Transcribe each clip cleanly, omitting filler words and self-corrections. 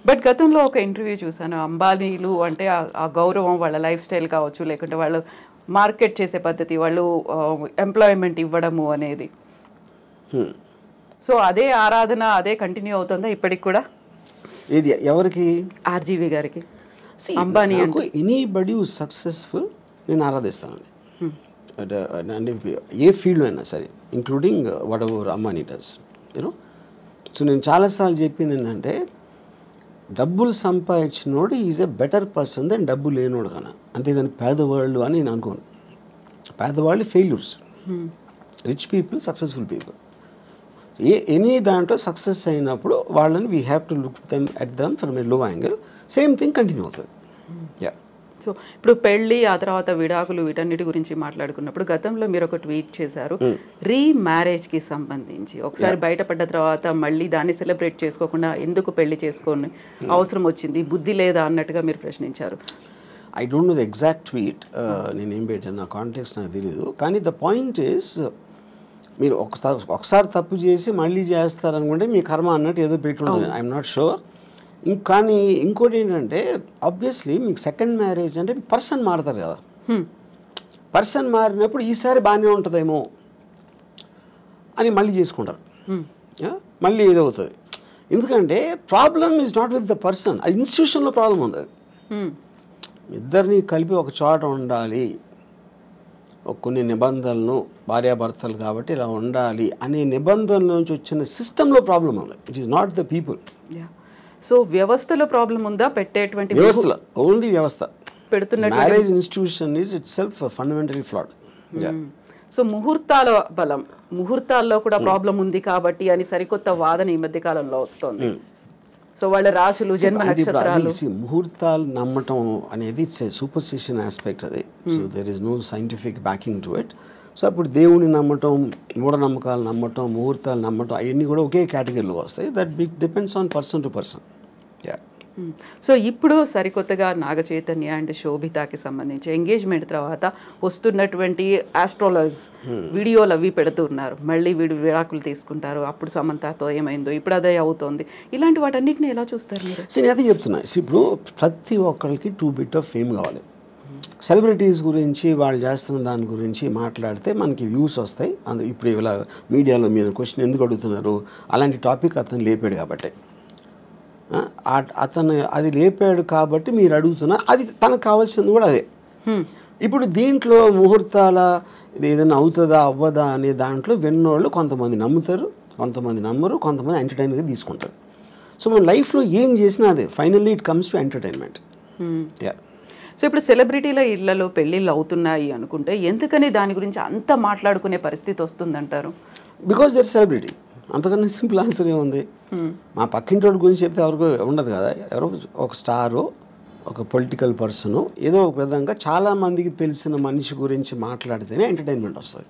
But గతంలో ఒక interview చూసాను, అంబానీలు అంటే ఆ గౌరవం, వాళ్ళ లైఫ్ స్టైల్ కావచ్చు, లేకుంటే వాళ్ళు మార్కెట్ చేసే పద్ధతి, వాళ్ళు ఎంప్లాయ్మెంట్ ఇవ్వడము అనేది. సో అదే ఆరాధన అదే కంటిన్యూ అవుతుందా ఇప్పటికి కూడా? ఇది ఎవరికి? ఆర్జీవి గారికి. అంబానీ అంటే ఎనీబడి హూ సక్సెస్ఫుల్ నేను ఆరాధిస్తానండి. అంటే ఏ ఫీల్డ్ అయినా సరే, including whatever Ambani does, you know. So నేను చాలాసార్లు చెప్పింది ఏంటంటే, డబ్బులు సంపాదించినోడు is a better person than డబ్బు లేనోడు కన్నా. అంతేగాని పేదవాళ్ళు అని నేను అనుకోను. పేదవాళ్ళు failures, rich people successful people. Any దాంట్లో సక్సెస్ అయినప్పుడు వాళ్ళని we have to look them at them from a low angle. Same thing continue అవుతుంది. యా. సో ఇప్పుడు పెళ్ళి, ఆ తర్వాత విడాకులు, వీటన్నిటి గురించి మాట్లాడుకున్నప్పుడు గతంలో మీరు ఒక ట్వీట్ చేశారు, రీమ్యారేజ్కి సంబంధించి. ఒకసారి బయటపడ్డ తర్వాత మళ్ళీ దాన్ని సెలబ్రేట్ చేసుకోకుండా ఎందుకు పెళ్లి చేసుకొని అవసరం వచ్చింది, బుద్ధి లేదా అన్నట్టుగా మీరు ప్రశ్నించారు. I don't know the exact tweet, నేనేం పెట్టాను, నా కాంటెక్స్ట్ నాకు తెలీదు. కానీ ద పాయింట్ ఈస్, మీరు ఒకసారి తప్పు చేసి మళ్ళీ చేస్తారనుకుంటే మీ కర్మ అన్నట్టు ఏదో పెట్టుంటుంది. I'm not sure. కానీ ఇంకోటి ఏంటంటే, ఆబ్వియస్లీ మీకు సెకండ్ మ్యారేజ్ అంటే పర్సన్ మారుతారు కదా. పర్సన్ మారినప్పుడు ఈసారి బాగానే ఉంటుందేమో అని మళ్ళీ చేసుకుంటారు, మళ్ళీ ఏదవుతుంది. ఎందుకంటే problem is not with the person, అది ఇన్స్టిట్యూషన్లో ప్రాబ్లం ఉంది. అది ఇద్దరిని కలిపి ఒక చోట ఉండాలి, కొన్ని నిబంధనలను, భార్యాభర్తలు కాబట్టి ఇలా ఉండాలి అనే నిబంధనల నుంచి వచ్చిన సిస్టంలో ప్రాబ్లం ఉంది. It is not the people. So వ్యవస్థలో ప్రాబ్లం ఉందా? పెట్టేటువంటి వ్యవస్థలో, ఓన్లీ వ్యవస్థ. పెడుతున్న marriage institution is itself fundamentally flawed. So ముహూర్తాల బలం, ముహూర్తాల్లో కూడా ప్రాబ్లం ఉంది కాబట్టి అని సరికొత్త వాదన ఈ మధ్య కాలంలో వస్తుంది. సో వాళ్ళ రాశులు, జన్మ నక్షత్రాలు, ముహూర్తాలు నమ్మటం అనేది ఇట్స్ ఏ సూపర్స్టిషన్ ఆస్పెక్ట్. అది so there is no scientific backing to it. So అప్పుడు దేవుని నమ్మటం, మూఢనమ్మకాలు నమ్మటం, ముహూర్తాలు నమ్మటం, అవన్నీ కూడా ఒకే కేటగిరీలో వస్తాయి. That depends on person to person. Yeah. So ఇప్పుడు సరికొత్తగా నాగ చైతన్య అండ్ శోభితాకి సంబంధించి ఎంగేజ్మెంట్ తర్వాత వస్తున్నటువంటి ఆస్ట్రాలజర్స్ వీడియోలు అవి పెడుతున్నారు. మళ్ళీ వీడు విడాకులు తీసుకుంటారు, అప్పుడు సమంతతో ఏమైందో, ఇప్పుడు అదే అవుతోంది. ఇలాంటి వాటన్నిటిని ఎలా చూస్తారు మీరు? నేను అదే చెప్తున్నా. ఇప్పుడు ప్రతి ఒక్కరికి టూ బిట్ ఆఫ్ ఫేమ్ కావాలి. సెలబ్రిటీస్ గురించి, వాళ్ళు చేస్తున్న దాని గురించి మాట్లాడితే మనకి వ్యూస్ వస్తాయి. ఇప్పుడు ఇలా మీడియాలో మీరు క్వశ్చన్ ఎందుకు అడుగుతున్నారు, అలాంటి టాపిక్ అతను లేపాడు కాబట్టి, అతను అది లేపాడు కాబట్టి మీరు అడుగుతున్నా, అది తనకు కావాల్సింది కూడా అదే. ఇప్పుడు దీంట్లో ముహూర్తాల ఇది ఏదైనా అవుతుందా అవ్వదా అనే దాంట్లో విన్నోళ్ళు కొంతమంది నమ్ముతారు, కొంతమంది నమ్మరు, కొంతమంది ఎంటర్టైన్గా తీసుకుంటారు. సో మన లైఫ్లో ఏం చేసినా అదే finally it comes to entertainment. Yeah. So ఇప్పుడు సెలబ్రిటీల ఇళ్లలో పెళ్ళిళ్ళు అవుతున్నాయి అనుకుంటే ఎందుకని దాని గురించి అంత మాట్లాడుకునే పరిస్థితి వస్తుందంటారు? Because they're celebrity. అంతకన్నా సింపుల్ ఆన్సర్ ఏముంది? మా పక్కింటి వాళ్ళ గురించి చెప్తే ఎవరికి ఉండదు కదా. ఎవరో ఒక స్టారు, ఒక పొలిటికల్ పర్సను, ఏదో ఒక విధంగా చాలామందికి తెలిసిన మనిషి గురించి మాట్లాడితేనే ఎంటర్టైన్మెంట్ వస్తుంది.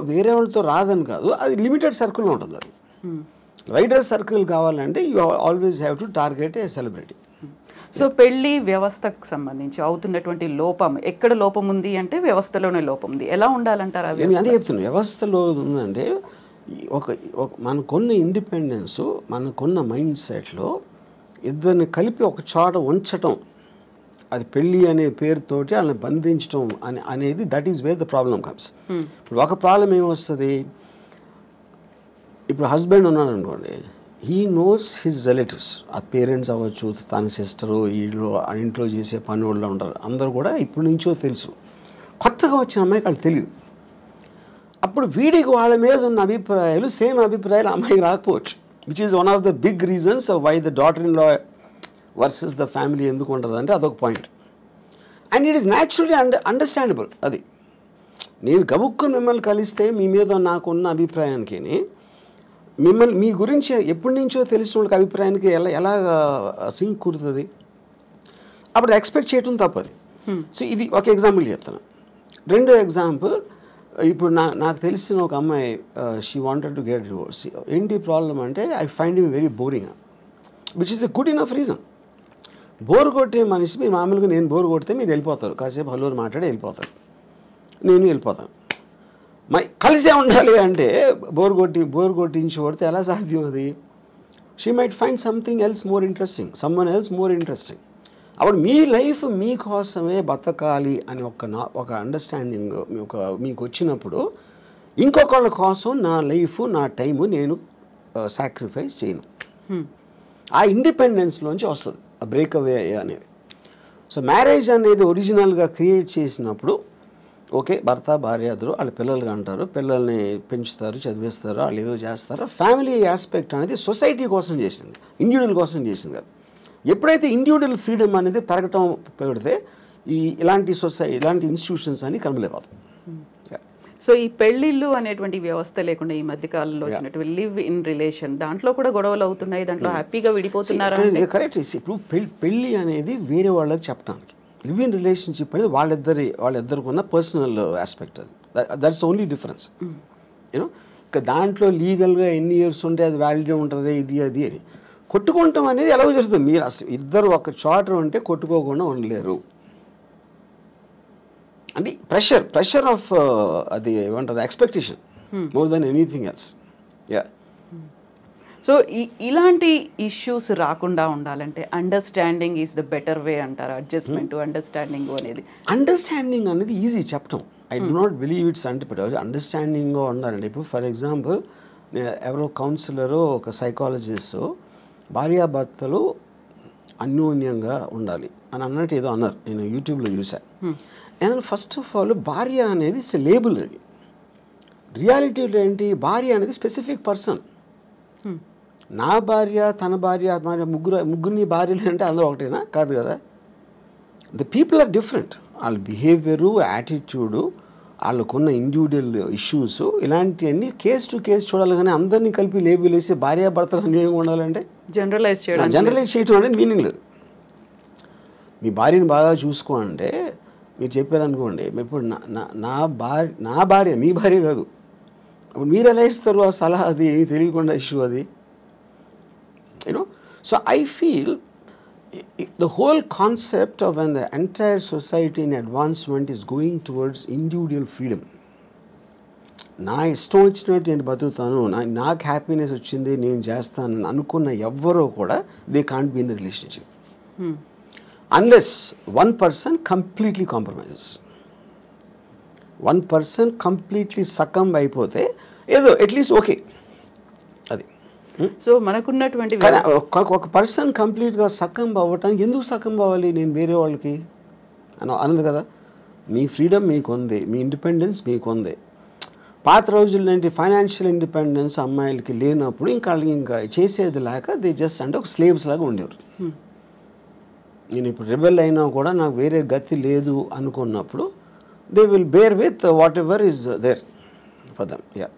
వేరే వాళ్ళతో రాదని కాదు, అది లిమిటెడ్ సర్కిల్లో ఉంటుంది. అది వైడర్ సర్కిల్ కావాలంటే you always have to target A celebrity. So పెళ్లి వ్యవస్థకు సంబంధించి అవుతున్నటువంటి లోపం, ఎక్కడ లోపం ఉంది అంటే వ్యవస్థలోనే లోపం ఉంది. ఎలా ఉండాలంటారు? అదే చెప్తున్నాను. వ్యవస్థలో ఉందంటే మనకున్న ఇండిపెండెన్స్, మనకున్న మైండ్ సెట్లో ఇద్దరిని కలిపి ఒక చోట ఉంచటం, అది పెళ్ళి అనే పేరుతోటి వాళ్ళని బంధించడం అనేది that is where the problem comes. ఇప్పుడు ఒక ప్రాబ్లం ఏమొస్తుంది, ఇప్పుడు హస్బెండ్ ఉన్నాడు అనుకోండి, హీ నోస్ హిజ్ రిలేటివ్స్, ఆ పేరెంట్స్ అవ్వచ్చు, తన సిస్టరు, వీళ్ళు ఇంట్లో చేసే పని వాళ్ళు ఉంటారు, అందరూ కూడా ఇప్పటి నుంచో తెలుసు. కొత్తగా వచ్చిన అమ్మాయికి వాళ్ళు తెలియదు. అప్పుడు వీడికి వాళ్ళ మీద ఉన్న అభిప్రాయాలు సేమ్ అభిప్రాయాలు అమ్మాయికి రాకపోవచ్చు, which is one of the big reasons why the daughter in law versus the family ఎందుకు ఉంటుంది అంటే అదొక point. And it is naturally understandable. అది నేను గబుక్కుని మిమ్మల్ని కలిస్తే మీ మీద నాకున్న అభిప్రాయానికి, మిమ్మల్ని మీ గురించి ఎప్పటి నుంచో తెలిసిన వాళ్ళకి అభిప్రాయానికి ఎలా సింక్ కుదురుతుంది? అప్పుడు ఎక్స్పెక్ట్ చేయటం తప్పది. సో ఇది ఒక ఎగ్జాంపుల్ చెప్తాను. రెండో ఎగ్జాంపుల్, ఇప్పుడు నాకు తెలిసిన ఒక అమ్మాయి, she wanted to get divorce. ఏంటి ప్రాబ్లం అంటే, I find him very boring, which is a good enough reason. Bore కొట్టే మనిషి, మీరు మామూలుగా నేను బోర్ కొడితే మీరు వెళ్ళిపోతారు, కాసేపు హలోని మాట్లాడి వెళ్ళిపోతారు, నేను వెళ్ళిపోతాను. కలిసే ఉండాలి అంటే బోర్ కొట్టించి కొడితే ఎలా సాధ్యం? అది she might find something else more interesting, someone else more interesting. అప్పుడు మీ లైఫ్ మీకోసమే బతకాలి అని ఒక అండర్స్టాండింగ్ మీకు వచ్చినప్పుడు ఇంకొకళ్ళ కోసం నా లైఫ్ నా టైము నేను సాక్రిఫైస్ చేయను. ఆ ఇండిపెండెన్స్లోంచి వస్తుంది ఆ బ్రేక్అవే అనేది. సో మ్యారేజ్ అనేది ఒరిజినల్గా క్రియేట్ చేసినప్పుడు ఓకే, భర్త భార్య ఇద్దరు వాళ్ళ పిల్లలుగా అంటారు, పిల్లల్ని పెంచుతారు, చదివిస్తారు, వాళ్ళు ఏదో చేస్తారు. ఫ్యామిలీ ఆస్పెక్ట్ అనేది సొసైటీ కోసం చేసింది, ఇండివిజువల్ కోసం చేసింది కాదు. ఎప్పుడైతే ఇండివిజువల్ ఫ్రీడమ్ అనేది పెరగటం పెడితే ఇలాంటి ఇలాంటి ఇన్స్టిట్యూషన్స్ అని కనబలేకపోతాయి. సో ఈ పెళ్ళిళ్ళు అనేటువంటి వ్యవస్థ లేకుండా ఈ మధ్య కాలంలో వచ్చినటువంటి లివ్ ఇన్ రిలేషన్ దాంట్లో కూడా గొడవలు అవుతున్నాయి, దాంట్లో హ్యాపీగా విడిపోతున్నారు. కరెక్ట్. ఇప్పుడు పెళ్ళి అనేది వేరే వాళ్ళకి చెప్పడానికి, లివ్ ఇన్ రిలేషన్షిప్ అనేది వాళ్ళిద్దరికి ఉన్న పర్సనల్ ఆస్పెక్ట్, అది దట్స్ ఓన్లీ డిఫరెన్స్. యూనో ఇక దాంట్లో లీగల్గా ఎన్ని ఇయర్స్ ఉంటే అది వ్యాలిడ్ ఉంటుంది ఇది అది అని కొట్టుకుంటాం అనేది ఎలా జరుగుతుంది. మీరు అసలు ఇద్దరు ఒక చోట ఉంటే కొట్టుకోకుండా ఉండలేరు. అంటే ప్రెషర్ ఆఫ్ అది ఏమంటుంది expectation more than anything else. Yeah. So ఇలాంటి ఇష్యూస్ రాకుండా ఉండాలంటే understanding is the better way అంటారు. అడ్జస్ట్మెంట్ అండర్స్టాండింగ్ అనేది ఈజీ చెప్పటం. I do not believe it's అంటే అండర్స్టాండింగ్గా ఉండాలండి. ఇప్పుడు ఫర్ ఎగ్జాంపుల్ ఎవరో కౌన్సిలరు ఒక సైకాలజిస్ట్ భార్యాభర్తలు అన్యోన్యంగా ఉండాలి అని అన్నట్టు ఏదో అన్నారు, నేను యూట్యూబ్లో చూశాను. అండ్ ఫస్ట్ ఆఫ్ ఆల్ భార్య అనేది ఇట్స్ లేబుల్. అది రియాలిటీలో ఏంటి, భార్య అనేది స్పెసిఫిక్ పర్సన్. నా భార్య తన భార్య ముగ్గురిని భార్యలు అంటే అందరూ ఒకటేనా? కాదు కదా. The people are different. వాళ్ళ బిహేవియరు, యాటిట్యూడు, వాళ్ళకున్న ఇండివిజువల్ ఇష్యూస్ ఇలాంటివన్నీ కేస్ టు కేస్ చూడాలి. కానీ అందరినీ కలిపి లేబుల్ వేసి భార్యాభర్తలు అన్యోన్యంగా ఉండాలంటే జనరలైజ్ చేయడం అనేది మీనింగ్ లేదు. మీ భార్యని బాగా చూసుకో అంటే మీరు చెప్పారనుకోండి, ఇప్పుడు నా భార్య మీ భార్య కాదు, అప్పుడు మీరు ఎలా ఇస్తారు ఆ సలహా? అది ఏమి తెలియకుండా ఇష్యూ అది. You know so I feel the whole concept of when the entire society in advancement is going towards individual freedom. నా ఇష్టం వచ్చినట్టు నేను బతుకుతాను, నాకు హ్యాపీనెస్ వచ్చింది నేను చేస్తాను అనుకున్న ఎవ్వరూ కూడా they can't be in the relationship unless one person completely compromises. One person completely succumb అయిపోతే ఏదో అట్లీస్ట్ ఓకే. అది సో మనకున్నటువంటి ఒక పర్సన్ కంప్లీట్గా సకంబ్ అవ్వటానికి ఎందుకు సకంబ్ అవ్వాలి నేను వేరే వాళ్ళకి అన్నది కదా. మీ ఫ్రీడమ్ మీకు ఉంది, మీ ఇండిపెండెన్స్ మీకు ఉంది. పాత రోజుల్లో ఏంటి ఫైనాన్షియల్ ఇండిపెండెన్స్ అమ్మాయిలకి లేనప్పుడు ఇంకా చేసేది లేక దే జస్ట్ అంటే ఒక స్లేవ్స్ లాగా ఉండేవారు. నేను ఇప్పుడు రెబెల్ అయినా కూడా నాకు వేరే గతి లేదు అనుకున్నప్పుడు they will bear with whatever is there for them. Yeah.